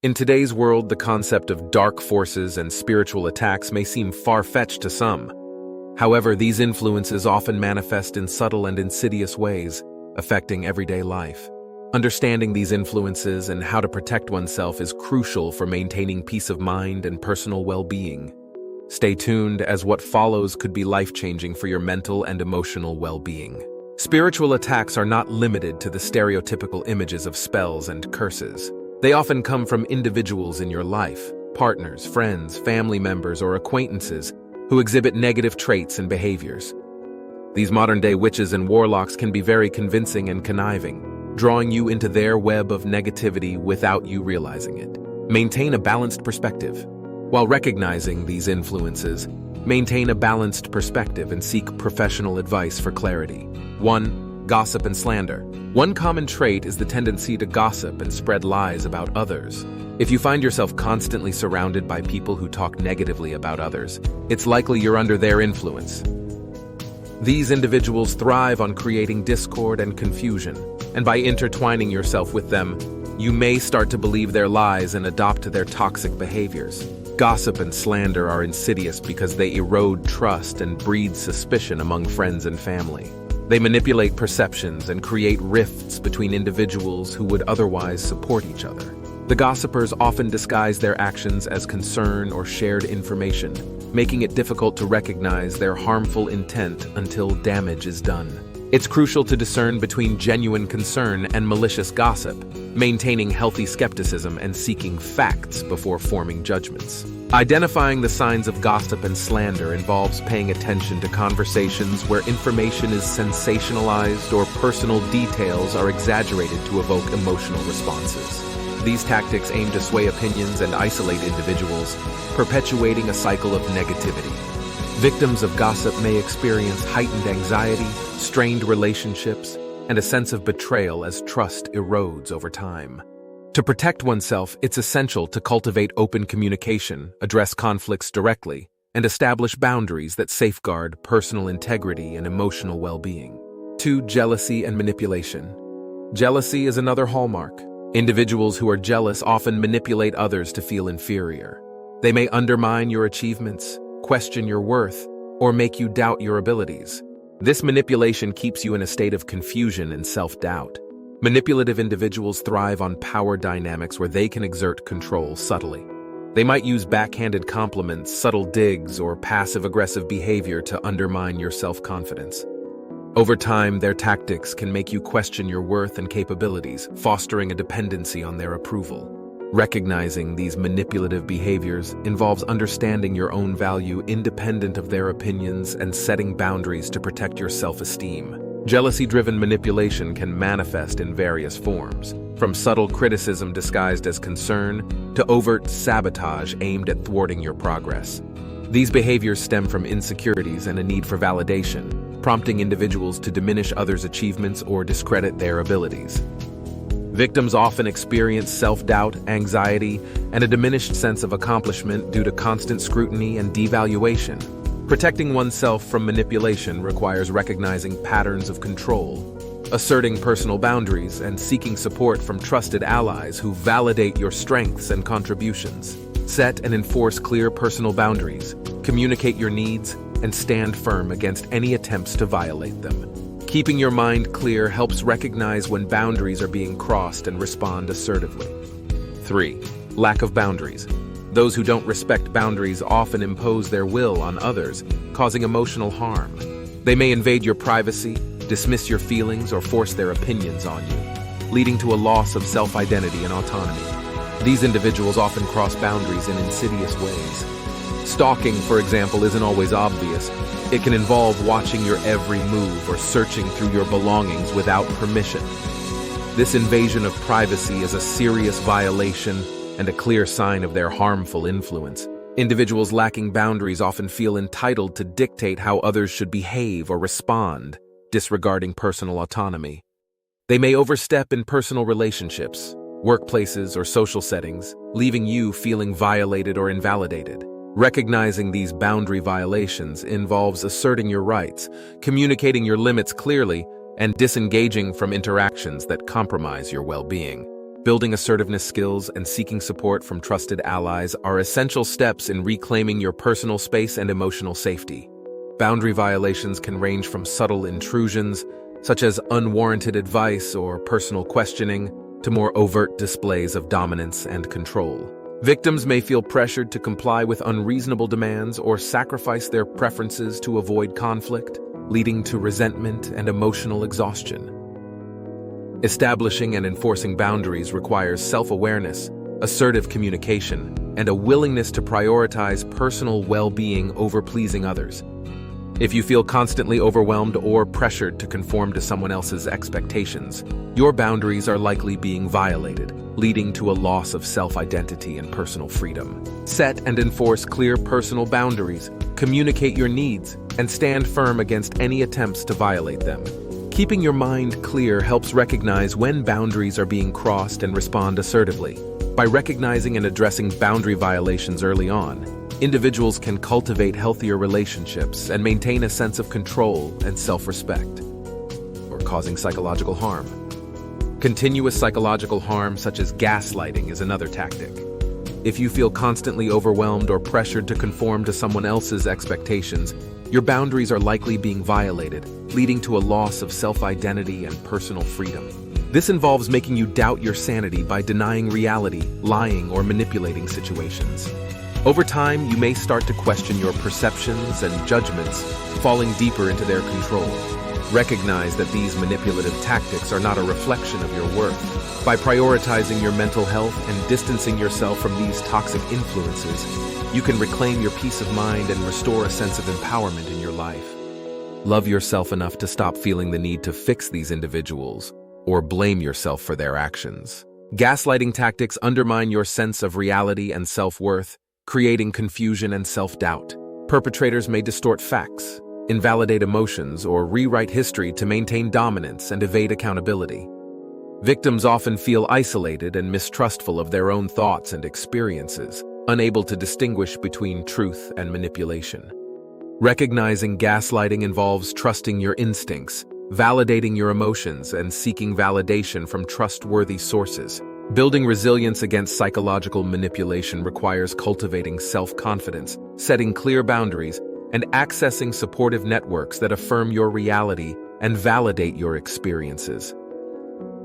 In today's world, the concept of dark forces and spiritual attacks may seem far-fetched to some. However, these influences often manifest in subtle and insidious ways, affecting everyday life. Understanding these influences and how to protect oneself is crucial for maintaining peace of mind and personal well-being. Stay tuned, as what follows could be life-changing for your mental and emotional well-being. Spiritual attacks are not limited to the stereotypical images of spells and curses. They often come from individuals in your life, partners, friends, family members, or acquaintances who exhibit negative traits and behaviors. These modern-day witches and warlocks can be very convincing and conniving, drawing you into their web of negativity without you realizing it. Maintain a balanced perspective. While recognizing these influences, maintain a balanced perspective and seek professional advice for clarity. 1. Gossip and slander. One common trait is the tendency to gossip and spread lies about others. If you find yourself constantly surrounded by people who talk negatively about others, it's likely you're under their influence. These individuals thrive on creating discord and confusion, and by intertwining yourself with them, you may start to believe their lies and adopt their toxic behaviors. Gossip and slander are insidious because they erode trust and breed suspicion among friends and family. They manipulate perceptions and create rifts between individuals who would otherwise support each other. The gossipers often disguise their actions as concern or shared information, making it difficult to recognize their harmful intent until damage is done. It's crucial to discern between genuine concern and malicious gossip, maintaining healthy skepticism and seeking facts before forming judgments. Identifying the signs of gossip and slander involves paying attention to conversations where information is sensationalized or personal details are exaggerated to evoke emotional responses. These tactics aim to sway opinions and isolate individuals, perpetuating a cycle of negativity. Victims of gossip may experience heightened anxiety, strained relationships, and a sense of betrayal as trust erodes over time. To protect oneself, it's essential to cultivate open communication, address conflicts directly, and establish boundaries that safeguard personal integrity and emotional well-being. 2. Jealousy and manipulation. Jealousy is another hallmark. Individuals who are jealous often manipulate others to feel inferior. They may undermine your achievements, question your worth, or make you doubt your abilities. This manipulation keeps you in a state of confusion and self-doubt. Manipulative individuals thrive on power dynamics where they can exert control subtly. They might use backhanded compliments, subtle digs, or passive-aggressive behavior to undermine your self-confidence. Over time, their tactics can make you question your worth and capabilities, fostering a dependency on their approval. Recognizing these manipulative behaviors involves understanding your own value independent of their opinions and setting boundaries to protect your self-esteem. Jealousy-driven manipulation can manifest in various forms, from subtle criticism disguised as concern to overt sabotage aimed at thwarting your progress. These behaviors stem from insecurities and a need for validation, prompting individuals to diminish others' achievements or discredit their abilities. Victims often experience self-doubt, anxiety, and a diminished sense of accomplishment due to constant scrutiny and devaluation. Protecting oneself from manipulation requires recognizing patterns of control, asserting personal boundaries, and seeking support from trusted allies who validate your strengths and contributions. Set and enforce clear personal boundaries, communicate your needs, and stand firm against any attempts to violate them. Keeping your mind clear helps recognize when boundaries are being crossed and respond assertively. 3. Lack of boundaries. Those who don't respect boundaries often impose their will on others, causing emotional harm. They may invade your privacy, dismiss your feelings, or force their opinions on you, leading to a loss of self-identity and autonomy. These individuals often cross boundaries in insidious ways. Stalking, for example, isn't always obvious. It can involve watching your every move or searching through your belongings without permission. This invasion of privacy is a serious violation and a clear sign of their harmful influence. Individuals lacking boundaries often feel entitled to dictate how others should behave or respond, disregarding personal autonomy. They may overstep in personal relationships, workplaces, or social settings, leaving you feeling violated or invalidated. Recognizing these boundary violations involves asserting your rights, communicating your limits clearly, and disengaging from interactions that compromise your well-being. Building assertiveness skills and seeking support from trusted allies are essential steps in reclaiming your personal space and emotional safety. Boundary violations can range from subtle intrusions, such as unwarranted advice or personal questioning, to more overt displays of dominance and control. Victims may feel pressured to comply with unreasonable demands or sacrifice their preferences to avoid conflict, leading to resentment and emotional exhaustion. Establishing and enforcing boundaries requires self-awareness, assertive communication, and a willingness to prioritize personal well-being over pleasing others. If you feel constantly overwhelmed or pressured to conform to someone else's expectations, your boundaries are likely being violated, leading to a loss of self-identity and personal freedom. Set and enforce clear personal boundaries, communicate your needs, and stand firm against any attempts to violate them. Keeping your mind clear helps recognize when boundaries are being crossed and respond assertively. By recognizing and addressing boundary violations early on, individuals can cultivate healthier relationships and maintain a sense of control and self-respect. Or causing psychological harm. Continuous psychological harm, such as gaslighting, is another tactic. If you feel constantly overwhelmed or pressured to conform to someone else's expectations, your boundaries are likely being violated, leading to a loss of self-identity and personal freedom. This involves making you doubt your sanity by denying reality, lying, or manipulating situations. Over time, you may start to question your perceptions and judgments, falling deeper into their control. Recognize that these manipulative tactics are not a reflection of your worth. By prioritizing your mental health and distancing yourself from these toxic influences, you can reclaim your peace of mind and restore a sense of empowerment in your life. Love yourself enough to stop feeling the need to fix these individuals or blame yourself for their actions. Gaslighting tactics undermine your sense of reality and self-worth, creating confusion and self-doubt. Perpetrators may distort facts, invalidate emotions, or rewrite history to maintain dominance and evade accountability. Victims often feel isolated and mistrustful of their own thoughts and experiences, unable to distinguish between truth and manipulation. Recognizing gaslighting involves trusting your instincts, validating your emotions, and seeking validation from trustworthy sources. Building resilience against psychological manipulation requires cultivating self-confidence, setting clear boundaries, and accessing supportive networks that affirm your reality and validate your experiences.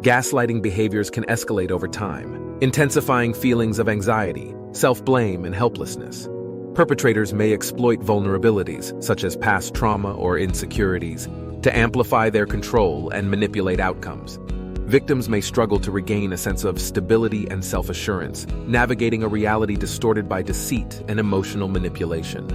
Gaslighting behaviors can escalate over time, intensifying feelings of anxiety, self-blame, and helplessness. Perpetrators may exploit vulnerabilities, such as past trauma or insecurities, to amplify their control and manipulate outcomes. Victims may struggle to regain a sense of stability and self-assurance, navigating a reality distorted by deceit and emotional manipulation.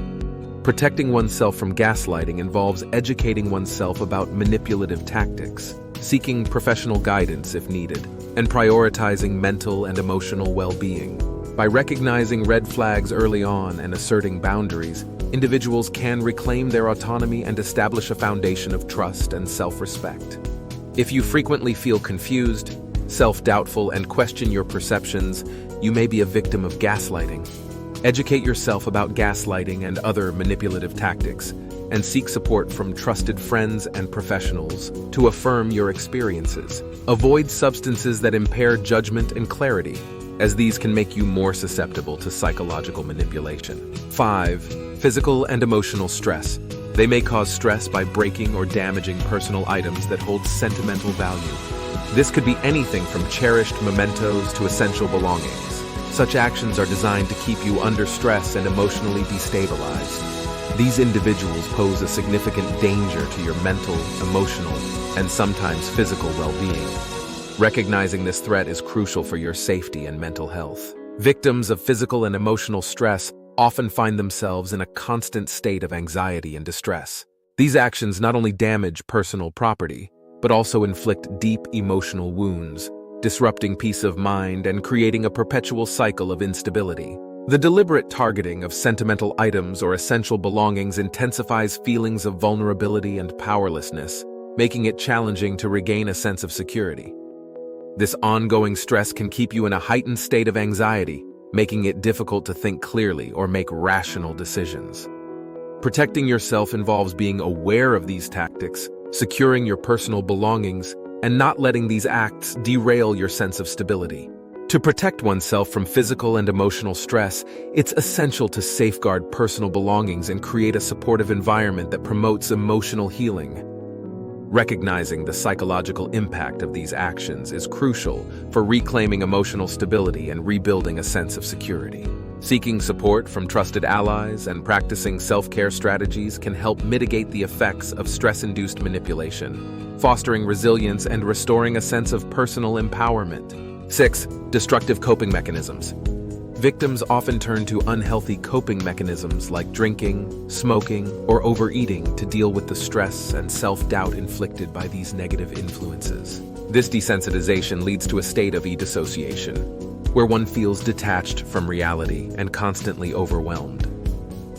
Protecting oneself from gaslighting involves educating oneself about manipulative tactics, seeking professional guidance if needed, and prioritizing mental and emotional well-being. By recognizing red flags early on and asserting boundaries, individuals can reclaim their autonomy and establish a foundation of trust and self-respect. If you frequently feel confused, self-doubtful, and question your perceptions, you may be a victim of gaslighting. Educate yourself about gaslighting and other manipulative tactics, and seek support from trusted friends and professionals to affirm your experiences. Avoid substances that impair judgment and clarity, as these can make you more susceptible to psychological manipulation. 5. Physical and emotional stress. They may cause stress by breaking or damaging personal items that hold sentimental value. This could be anything from cherished mementos to essential belongings. Such actions are designed to keep you under stress and emotionally destabilized. These individuals pose a significant danger to your mental, emotional, and sometimes physical well-being. Recognizing this threat is crucial for your safety and mental health. Victims of physical and emotional stress often find themselves in a constant state of anxiety and distress. These actions not only damage personal property, but also inflict deep emotional wounds, disrupting peace of mind and creating a perpetual cycle of instability. The deliberate targeting of sentimental items or essential belongings intensifies feelings of vulnerability and powerlessness, making it challenging to regain a sense of security. This ongoing stress can keep you in a heightened state of anxiety, making it difficult to think clearly or make rational decisions. Protecting yourself involves being aware of these tactics, securing your personal belongings, and not letting these acts derail your sense of stability. To protect oneself from physical and emotional stress, it's essential to safeguard personal belongings and create a supportive environment that promotes emotional healing. Recognizing the psychological impact of these actions is crucial for reclaiming emotional stability and rebuilding a sense of security. Seeking support from trusted allies and practicing self-care strategies can help mitigate the effects of stress-induced manipulation, fostering resilience and restoring a sense of personal empowerment. 6. Destructive coping mechanisms. Victims often turn to unhealthy coping mechanisms like drinking, smoking, or overeating to deal with the stress and self-doubt inflicted by these negative influences. This desensitization leads to a state of e-dissociation, where one feels detached from reality and constantly overwhelmed.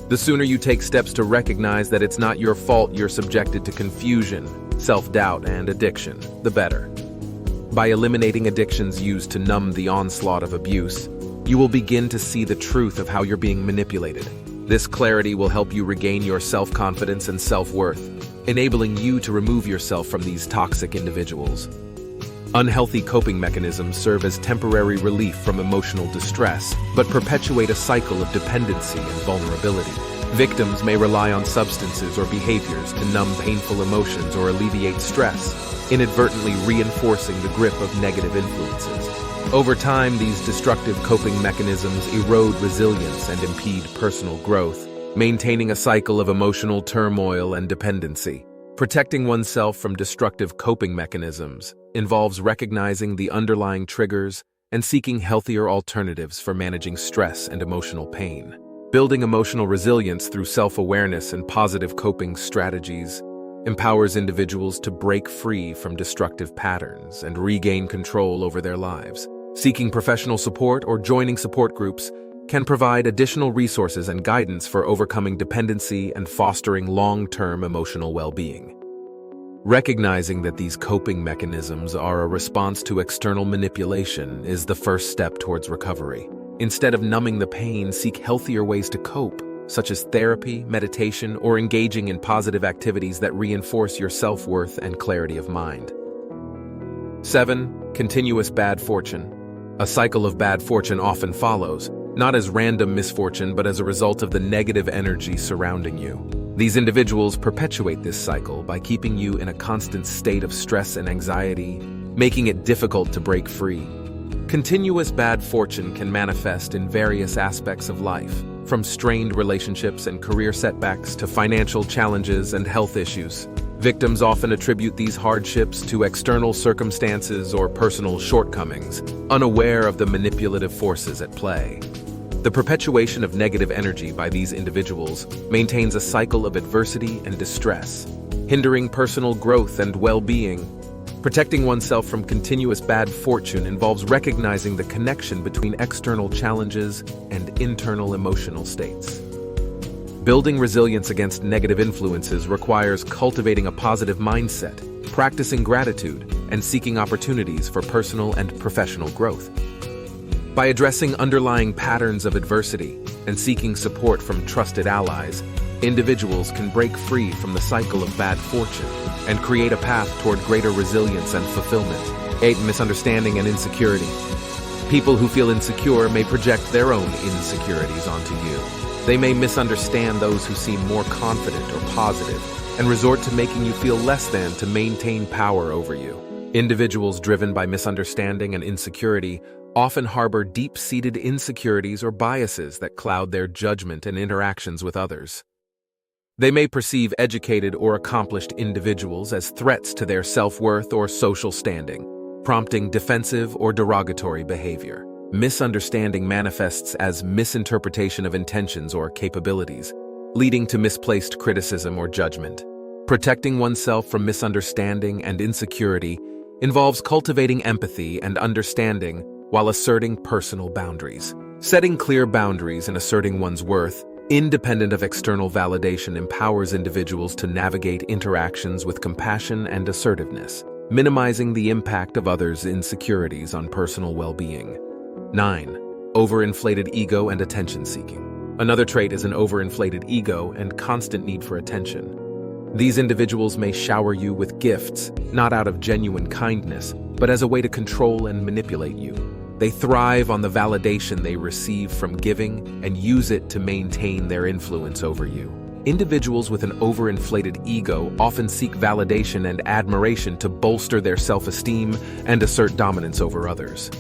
The sooner you take steps to recognize that it's not your fault you're subjected to confusion, self-doubt, and addiction, the better. By eliminating addictions used to numb the onslaught of abuse, you will begin to see the truth of how you're being manipulated. This clarity will help you regain your self-confidence and self-worth, enabling you to remove yourself from these toxic individuals. Unhealthy coping mechanisms serve as temporary relief from emotional distress, but perpetuate a cycle of dependency and vulnerability. Victims may rely on substances or behaviors to numb painful emotions or alleviate stress, inadvertently reinforcing the grip of negative influences. Over time, these destructive coping mechanisms erode resilience and impede personal growth, maintaining a cycle of emotional turmoil and dependency. Protecting oneself from destructive coping mechanisms involves recognizing the underlying triggers and seeking healthier alternatives for managing stress and emotional pain. Building emotional resilience through self-awareness and positive coping strategies empowers individuals to break free from destructive patterns and regain control over their lives. Seeking professional support or joining support groups can provide additional resources and guidance for overcoming dependency and fostering long-term emotional well-being. Recognizing that these coping mechanisms are a response to external manipulation is the first step towards recovery. Instead of numbing the pain, seek healthier ways to cope, such as therapy, meditation, or engaging in positive activities that reinforce your self-worth and clarity of mind. 7. Continuous bad fortune. A cycle of bad fortune often follows, not as random misfortune but as a result of the negative energy surrounding you. These individuals perpetuate this cycle by keeping you in a constant state of stress and anxiety, making it difficult to break free. Continuous bad fortune can manifest in various aspects of life, from strained relationships and career setbacks to financial challenges and health issues. Victims often attribute these hardships to external circumstances or personal shortcomings, unaware of the manipulative forces at play. The perpetuation of negative energy by these individuals maintains a cycle of adversity and distress, hindering personal growth and well-being. Protecting oneself from continuous bad fortune involves recognizing the connection between external challenges and internal emotional states. Building resilience against negative influences requires cultivating a positive mindset, practicing gratitude, and seeking opportunities for personal and professional growth. By addressing underlying patterns of adversity and seeking support from trusted allies, individuals can break free from the cycle of bad fortune and create a path toward greater resilience and fulfillment. 8. Misunderstanding and insecurity. People who feel insecure may project their own insecurities onto you. They may misunderstand those who seem more confident or positive and resort to making you feel less than to maintain power over you. Individuals driven by misunderstanding and insecurity often harbor deep-seated insecurities or biases that cloud their judgment and interactions with others. They may perceive educated or accomplished individuals as threats to their self-worth or social standing, prompting defensive or derogatory behavior. Misunderstanding manifests as misinterpretation of intentions or capabilities, leading to misplaced criticism or judgment. Protecting oneself from misunderstanding and insecurity involves cultivating empathy and understanding while asserting personal boundaries. Setting clear boundaries and asserting one's worth, independent of external validation, empowers individuals to navigate interactions with compassion and assertiveness, minimizing the impact of others' insecurities on personal well-being. 9. Overinflated ego and attention-seeking. Another trait is an overinflated ego and constant need for attention. These individuals may shower you with gifts, not out of genuine kindness, but as a way to control and manipulate you. They thrive on the validation they receive from giving and use it to maintain their influence over you. Individuals with an overinflated ego often seek validation and admiration to bolster their self-esteem and assert dominance over others.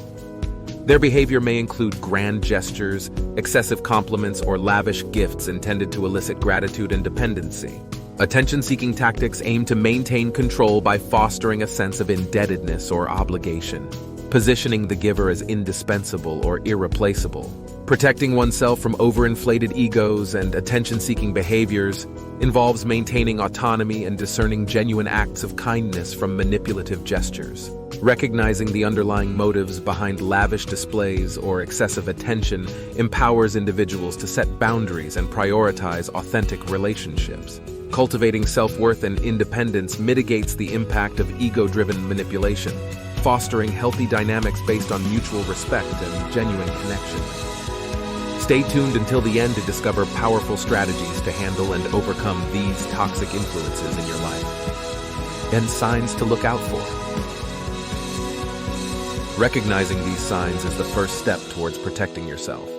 Their behavior may include grand gestures, excessive compliments, or lavish gifts intended to elicit gratitude and dependency. Attention-seeking tactics aim to maintain control by fostering a sense of indebtedness or obligation, positioning the giver as indispensable or irreplaceable. Protecting oneself from overinflated egos and attention-seeking behaviors involves maintaining autonomy and discerning genuine acts of kindness from manipulative gestures. Recognizing the underlying motives behind lavish displays or excessive attention empowers individuals to set boundaries and prioritize authentic relationships. Cultivating self-worth and independence mitigates the impact of ego-driven manipulation, fostering healthy dynamics based on mutual respect and genuine connection. Stay tuned until the end to discover powerful strategies to handle and overcome these toxic influences in your life. And signs to look out for. Recognizing these signs is the first step towards protecting yourself.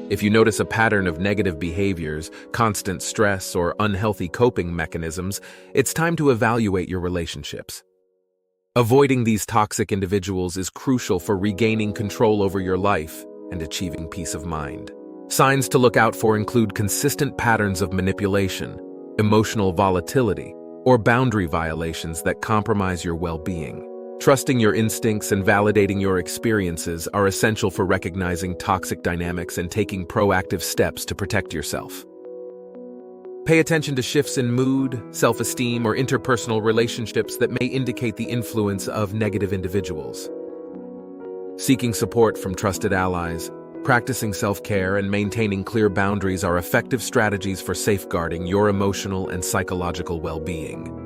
If you notice a pattern of negative behaviors, constant stress, or unhealthy coping mechanisms, it's time to evaluate your relationships. Avoiding these toxic individuals is crucial for regaining control over your life and achieving peace of mind. Signs to look out for include consistent patterns of manipulation, emotional volatility, or boundary violations that compromise your well-being. Trusting your instincts and validating your experiences are essential for recognizing toxic dynamics and taking proactive steps to protect yourself. Pay attention to shifts in mood, self-esteem, or interpersonal relationships that may indicate the influence of negative individuals. Seeking support from trusted allies, practicing self-care, and maintaining clear boundaries are effective strategies for safeguarding your emotional and psychological well-being.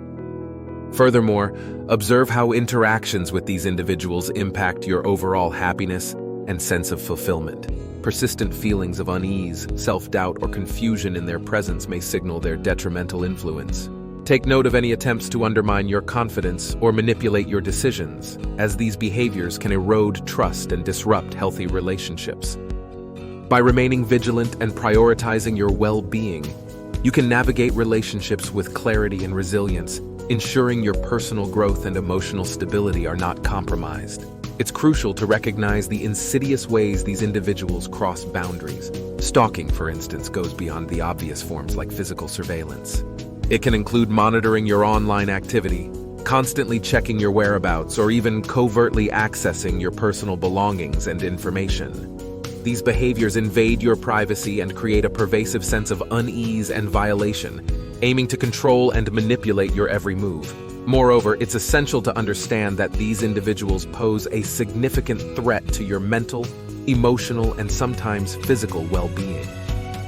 Furthermore, observe how interactions with these individuals impact your overall happiness and sense of fulfillment. Persistent feelings of unease, self-doubt, or confusion in their presence may signal their detrimental influence. Take note of any attempts to undermine your confidence or manipulate your decisions, as these behaviors can erode trust and disrupt healthy relationships. By remaining vigilant and prioritizing your well-being, you can navigate relationships with clarity and resilience, ensuring your personal growth and emotional stability are not compromised. It's crucial to recognize the insidious ways these individuals cross boundaries. Stalking, for instance, goes beyond the obvious forms like physical surveillance. It can include monitoring your online activity, constantly checking your whereabouts, or even covertly accessing your personal belongings and information. These behaviors invade your privacy and create a pervasive sense of unease and violation, aiming to control and manipulate your every move. Moreover, it's essential to understand that these individuals pose a significant threat to your mental, emotional, and sometimes physical well-being.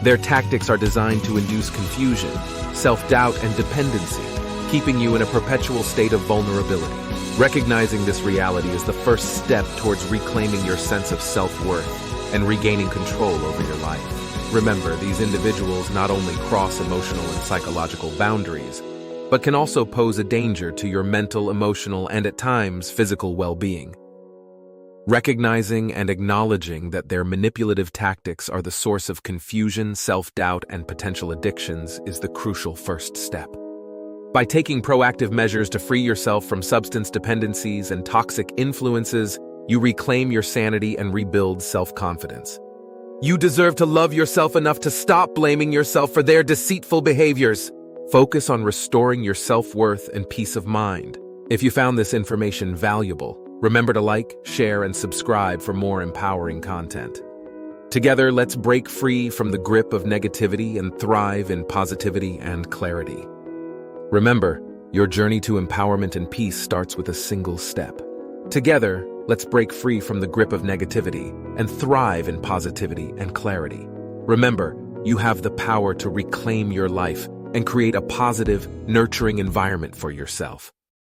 Their tactics are designed to induce confusion, self-doubt, and dependency, keeping you in a perpetual state of vulnerability. Recognizing this reality is the first step towards reclaiming your sense of self-worth and regaining control over your life. Remember, these individuals not only cross emotional and psychological boundaries, but can also pose a danger to your mental, emotional, and at times physical well-being. Recognizing and acknowledging that their manipulative tactics are the source of confusion, self-doubt, and potential addictions is the crucial first step. By taking proactive measures to free yourself from substance dependencies and toxic influences, you reclaim your sanity and rebuild self-confidence. You deserve to love yourself enough to stop blaming yourself for their deceitful behaviors. Focus on restoring your self-worth and peace of mind. If you found this information valuable, remember to like, share, and subscribe for more empowering content. Together, let's break free from the grip of negativity and thrive in positivity and clarity. Remember, your journey to empowerment and peace starts with a single step. Together, let's break free from the grip of negativity and thrive in positivity and clarity. Remember, you have the power to reclaim your life and create a positive, nurturing environment for yourself.